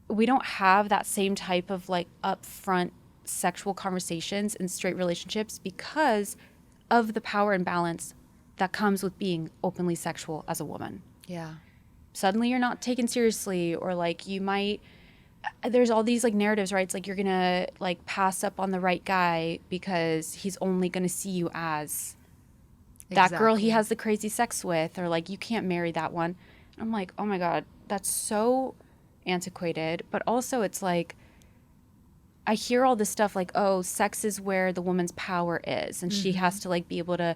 we don't have that same type of like upfront sexual conversations in straight relationships because of the power imbalance that comes with being openly sexual as a woman. Yeah. Suddenly you're not taken seriously, or like you might, there's all these like narratives, right? It's like you're gonna like pass up on the right guy because he's only gonna see you as that girl he has the crazy sex with, or like you can't marry that one. I'm like, oh my God, that's so antiquated. But also it's like, I hear all this stuff like, oh, sex is where the woman's power is, and she has to like be able to,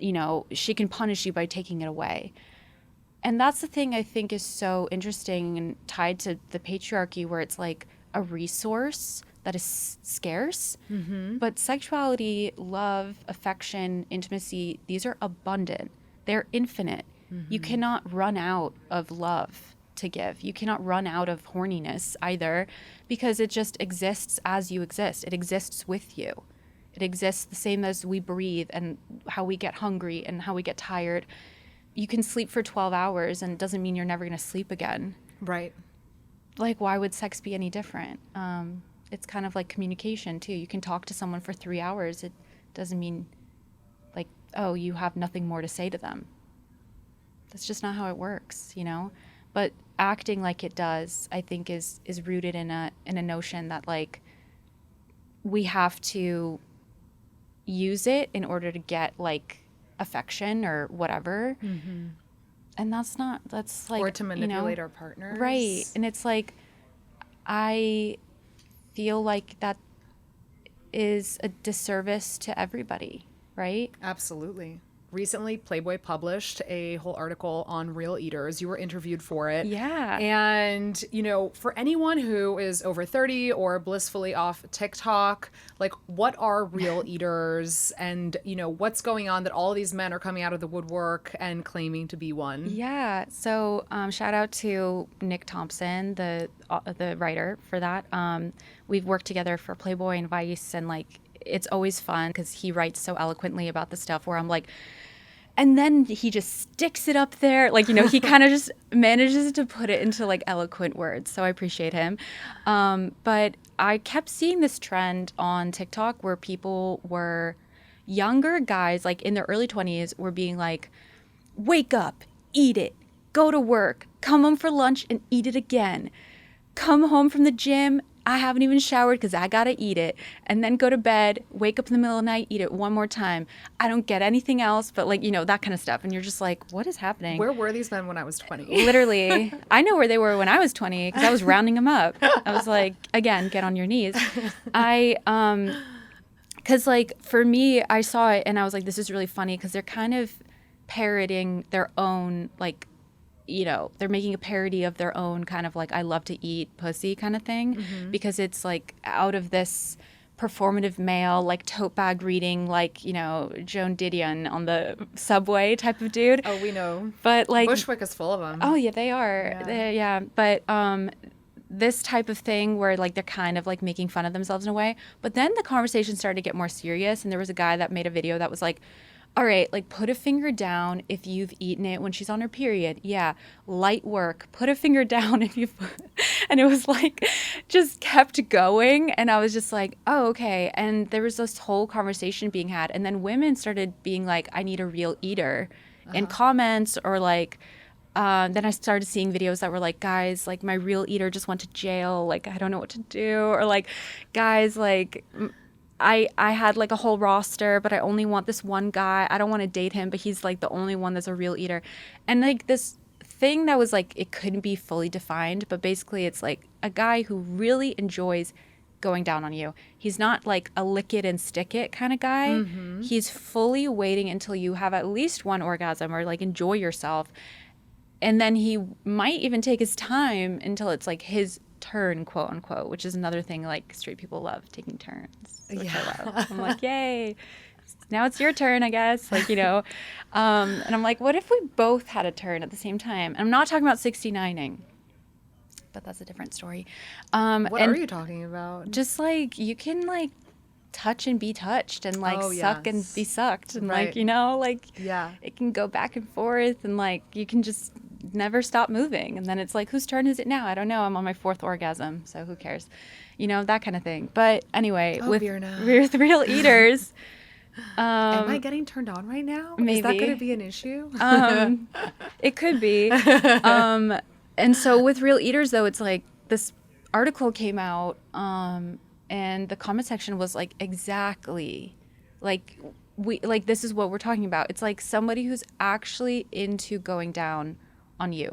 you know, she can punish you by taking it away. And that's the thing I think is so interesting and tied to the patriarchy, where it's like a resource that is scarce. Mm-hmm. But sexuality, love, affection, intimacy, these are abundant. They're infinite. Mm-hmm. You cannot run out of love to give. You cannot run out of horniness either, because it just exists as you exist. It exists with you. It exists the same as we breathe and how we get hungry and how we get tired. You can sleep for 12 hours and it doesn't mean you're never going to sleep again. Right. Like, why would sex be any different? It's kind of like communication too. You can talk to someone for 3 hours. It doesn't mean like, oh, you have nothing more to say to them. That's just not how it works, you know? But acting like it does, I think is rooted in a notion that like we have to use it in order to get like affection or whatever. Mm-hmm. And that's like, or to manipulate our partners. Right. And it's like, I feel like that is a disservice to everybody, right? Absolutely. Recently, Playboy published a whole article on real eaters. You were interviewed for it. Yeah. And, you know, for anyone who is over 30 or blissfully off TikTok, like, what are real eaters? And, you know, what's going on that all of these men are coming out of the woodwork and claiming to be one? Yeah. So shout out to Nick Thompson, the writer for that. We've worked together for Playboy and Vice, and like, it's always fun because he writes so eloquently about the stuff where I'm like, and then he just sticks it up there. Like, you know, he kind of just manages to put it into like eloquent words. So I appreciate him. But I kept seeing this trend on TikTok where people were, younger guys, like in their early 20s, were being like, wake up, eat it, go to work, come home for lunch and eat it again. Come home from the gym, I haven't even showered because I got to eat it. And then go to bed, wake up in the middle of the night, eat it one more time. I don't get anything else, but like, you know, that kind of stuff. And you're just like, what is happening? Where were these men when I was 20? Literally. I know where they were when I was 20 because I was rounding them up. I was like, again, get on your knees. Because like for me, I saw it and I was like, this is really funny because they're kind of parroting their own, like, you know, they're making a parody of their own kind of like I love to eat pussy kind of thing, because it's like out of this performative male, like tote bag reading, like, you know, Joan Didion on the subway type of dude. Oh, we know. But like Bushwick is full of them. Oh yeah, they are. Yeah. But this type of thing where like they're kind of like making fun of themselves in a way. But then the conversation started to get more serious, and there was a guy that made a video that was like, all right, like put a finger down if you've eaten it when she's on her period. Yeah, light work. Put a finger down if you've, and it was like, just kept going. And I was just like, oh, okay. And there was this whole conversation being had. And then women started being like, I need a real eater in comments, or like, then I started seeing videos that were like, guys, like my real eater just went to jail. Like, I don't know what to do. Or like, guys, like, I had like a whole roster, but I only want this one guy. I don't want to date him, but he's like the only one that's a real eater. And like this thing that was like, it couldn't be fully defined, but basically it's like a guy who really enjoys going down on you. He's not like a lick it and stick it kind of guy. Mm-hmm. He's fully waiting until you have at least one orgasm or like enjoy yourself. And then he might even take his time until it's like his turn, quote unquote, which is another thing like straight people love, taking turns, which I love. I'm like, yay, now it's your turn, I guess, like, you know. And I'm like, what if we both had a turn at the same time? And I'm not talking about 69ing, but that's a different story. What are you talking about? Just like you can like touch and be touched, and like suck and be sucked, and like, you know, like it can go back and forth, and like you can just never stop moving. And then it's like, whose turn is it now? I don't know. I'm on my 4th orgasm, so who cares? You know, that kind of thing. But anyway, with real eaters, am I getting turned on right now? Maybe. Is that going to be an issue? It could be. And so with real eaters, though, it's like this article came out, and the comment section was like, exactly, like this is what we're talking about. It's like somebody who's actually into going down on you.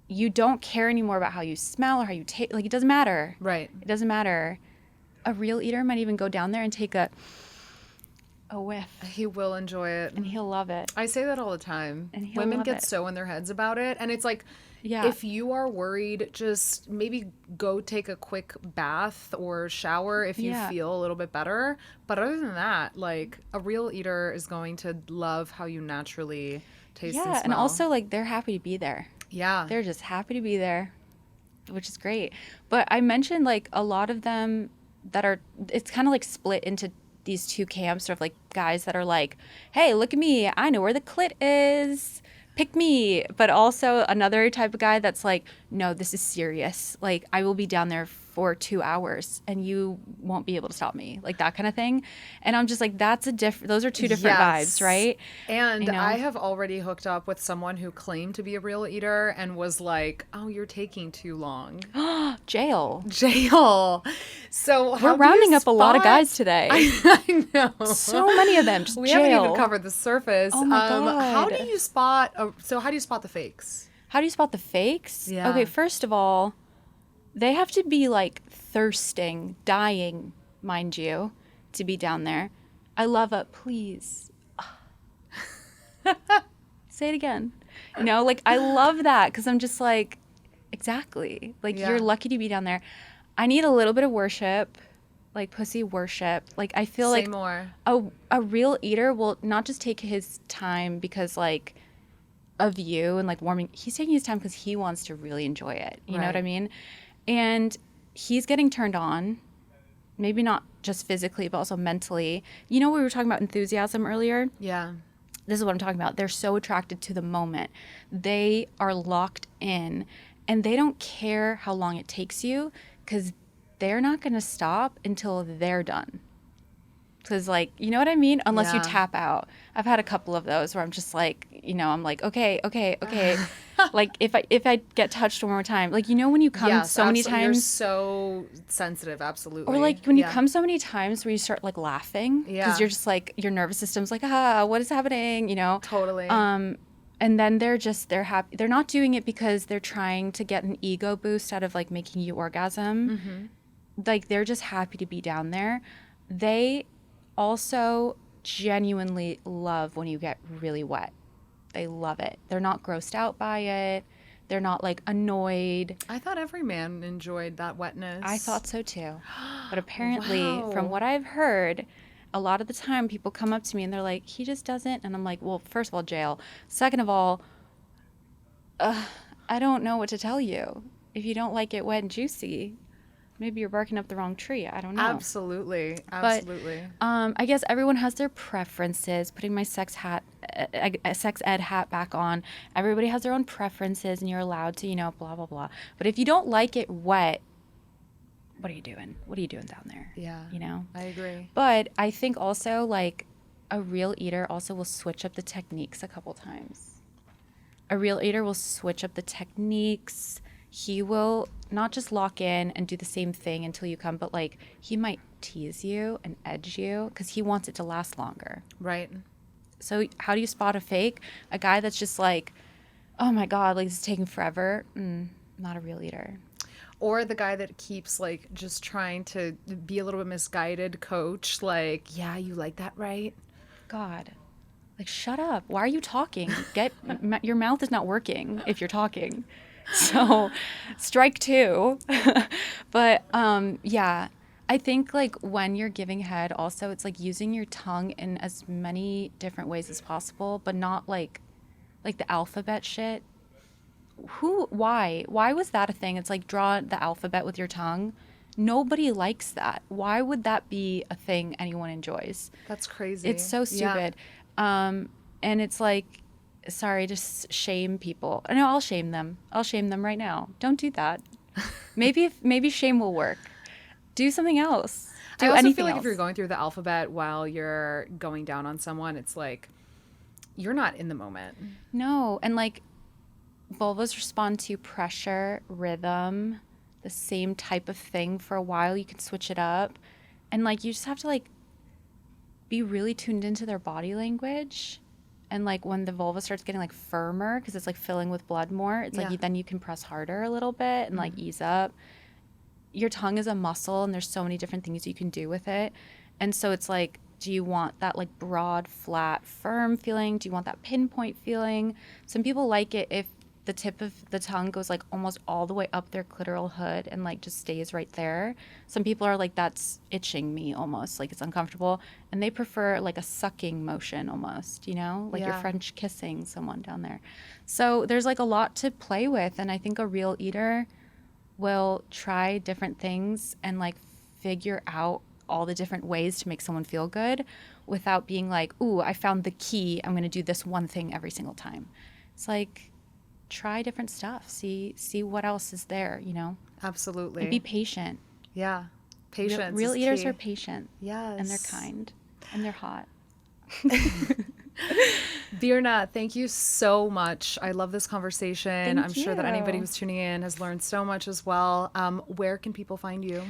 You don't care anymore about how you smell or how you taste. Like, it doesn't matter. Right. It doesn't matter. A real eater might even go down there and take a whiff. He will enjoy it. And he'll love it. I say that all the time. And he'll Women love get it. so in their heads about it. And it's like, yeah. If you are worried, just maybe go take a quick bath or shower if you feel a little bit better. But other than that, like, a real eater is going to love how you naturally taste and smell. Yeah, and also, like, they're happy to be there. Yeah. They're just happy to be there, which is great. But I mentioned, like, a lot of them that are, it's kind of like split into these two camps, sort of like guys that are like, hey, look at me, I know where the clit is, pick me. But also another type of guy that's like, no, this is serious. Like, I will be down there for 2 hours and you won't be able to stop me, like that kind of thing. And I'm just like, those are two different vibes, right? And I have already hooked up with someone who claimed to be a real eater and was like, oh, you're taking too long. Jail. So we're rounding up a lot of guys today. I know. So many of them. Just we jail. haven't even covered the surface. Oh my God. How do you spot the fakes? How do you spot the fakes? Yeah. Okay, first of all, they have to be like thirsting, dying, mind you, to be down there. I love a please. Say it again. You know, like, I love that because I'm just like, exactly. Like, you're lucky to be down there. I need a little bit of worship, like pussy worship. Like, I feel Say like more. A real eater will not just take his time because, like, of you and like warming. He's taking his time because he wants to really enjoy it. You know what I mean? And he's getting turned on, maybe not just physically, but also mentally. You know, we were talking about enthusiasm earlier. Yeah. This is what I'm talking about. They're so attracted to the moment. They are locked in, and they don't care how long it takes you because they're not going to stop until they're done. Because, like, you know what I mean? Unless you tap out. I've had a couple of those where I'm just like, you know, I'm like, okay. Like, if I get touched one more time, like, you know, when you come so many times. You're so sensitive, absolutely. Or like when you come so many times where you start like laughing. Because you're just like, your nervous system's like, what is happening? You know? Totally. And then they're happy. They're not doing it because they're trying to get an ego boost out of like making you orgasm. Mm-hmm. Like, they're just happy to be down there. They also genuinely love when you get really wet. They love it. They're not grossed out by it. They're not like annoyed. I thought every man enjoyed that wetness. I thought so too. But apparently, from what I've heard, a lot of the time people come up to me and they're like, he just doesn't. And I'm like, well, first of all, jail. Second of all, I don't know what to tell you. If you don't like it wet and juicy, maybe you're barking up the wrong tree. I don't know. Absolutely. I guess everyone has their preferences. Putting my sex ed hat back on, everybody has their own preferences, and you're allowed to, blah, blah, blah. But if you don't like it wet, what are you doing? What are you doing down there? Yeah. I agree. But I think also, like, a real eater also will switch up the techniques a couple times. A real eater will switch up the techniques. He will not just lock in and do the same thing until you come, but like he might tease you and edge you because he wants it to last longer. Right. So how do you spot a fake? A guy that's just like, oh my God, like this is taking forever. Not a real eater. Or the guy that keeps like just trying to be a little bit misguided coach. Like, yeah, you like that, right? God. Like, shut up. Why are you talking? Your mouth is not working if you're talking. So strike two. But yeah, I think like when you're giving head also, it's like using your tongue in as many different ways as possible, but not like the alphabet shit. Why was that a thing? It's like draw the alphabet with your tongue. Nobody likes that. Why would that be a thing anyone enjoys? That's crazy. It's so stupid. Yeah. And it's like, sorry, just shame people. No, I'll shame them. I'll shame them right now. Don't do that. Maybe shame will work. Do something else. I also feel like if you're going through the alphabet while you're going down on someone, it's like you're not in the moment. No, and like vulvas respond to pressure, rhythm, the same type of thing for a while. You can switch it up. And like you just have to like be really tuned into their body language. And like when the vulva starts getting like firmer because it's like filling with blood more, it's like then you can press harder a little bit and like ease up. Your tongue is a muscle and there's so many different things you can do with it. And so it's like, do you want that like broad, flat, firm feeling? Do you want that pinpoint feeling? Some people like it if the tip of the tongue goes like almost all the way up their clitoral hood and like just stays right there. Some people are like, that's itching me almost, like it's uncomfortable. And they prefer like a sucking motion almost, like you're French kissing someone down there. So there's like a lot to play with. And I think a real eater will try different things and like figure out all the different ways to make someone feel good without being like, ooh, I found the key. I'm going to do this one thing every single time. It's like, try different stuff. See what else is there, Absolutely. And be patient. Yeah. Patience. Real eaters key. are patient. Yes. And they're kind. And they're hot. Birna, thank you so much. I love this conversation. I'm sure that anybody who's tuning in has learned so much as well. Where can people find you?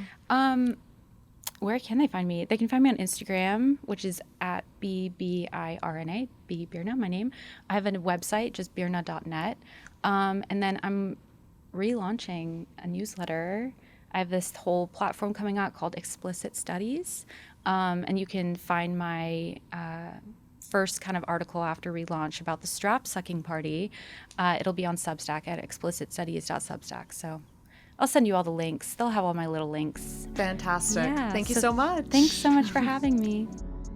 Where can they find me? They can find me on Instagram, which is at BBIRNA, Birna, my name. I have a website, just birna.net. And then I'm relaunching a newsletter. I have this whole platform coming out called Explicit Studies. And you can find my first kind of article after relaunch about the strap sucking party. It'll be on Substack at explicitstudies.substack. So I'll send you all the links. They'll have all my little links. Fantastic. Yeah, Thank you so much. Thanks so much for having me.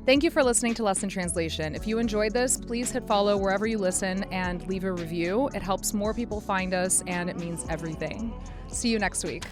Thank you for listening to Lesson Translation. If you enjoyed this, please hit follow wherever you listen and leave a review. It helps more people find us and it means everything. See you next week.